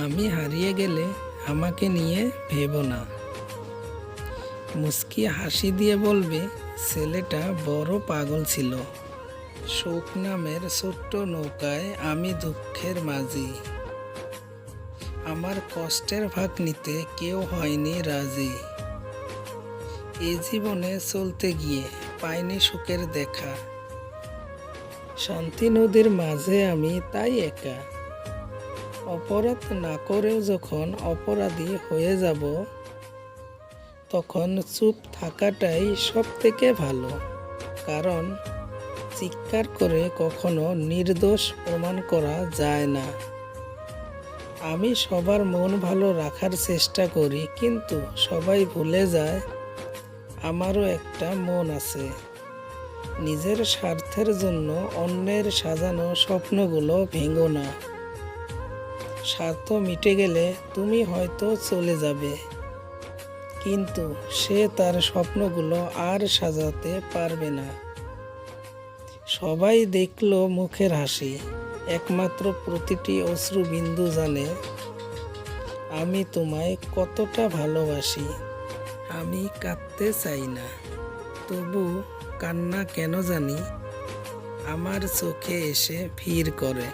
আমি হারিয়ে গেলে আমাকে নিয়ে ভেবো না। মুস্কি হাসি দিয়ে বলবে, ছেলেটা বড় পাগল ছিল। শোক নামের ছোট্ট নৌকায় আমি দুঃখের মাঝি। আমার কষ্টের ভাগ নিতে কেউ হয়নি রাজি। এই জীবনে চলতে গিয়ে পাইনি সুখের দেখা। শান্তি নদীর মাঝে আমি তাই একা। অপরাধ না করেও যখন অপরাধী হয়ে যাব, তখন চুপ থাকাটাই সব থেকে ভালো। কারণ চিৎকার করে কখনো নির্দোষ প্রমাণ করা যায় না। আমি সবার মন ভালো রাখার চেষ্টা করি, কিন্তু সবাই ভুলে যায় আমারও একটা মন আছে। নিজের স্বার্থের জন্য অন্যের সাজানো স্বপ্নগুলো ভেঙো না। স্বার্থ মিটে গেলে তুমি হয়তো চলে যাবে, কিন্তু সে তার স্বপ্নগুলো আর সাজাতে পারবে না। সবাই দেখলো মুখের হাসি, একমাত্র প্রতিটি অশ্রুবিন্দু জানে আমি তোমায় কতটা ভালোবাসি। আমি কাঁদতে চাই না, তবু কান্না কেন জানি আমার চোখে এসে ভিড় করে।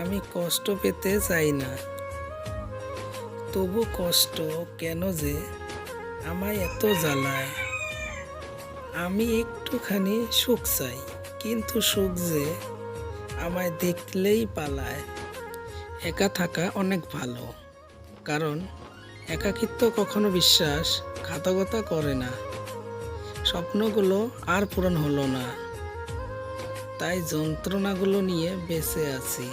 আমি কষ্ট পেতে চাই না, তবু কষ্ট কেন যে আমায় এত জ্বালায়। আমি একটুখানি সুখ চাই, কিন্তু সুখ যে আমায় দেখলেই পালায়। একা থাকা অনেক ভালো, কারণ একাকিত্ব কখনো বিশ্বাসঘাতকতা করে না। স্বপ্নগুলো আর পূরণ হলো না, তাই যন্ত্রণাগুলো নিয়ে বেঁচে আছি।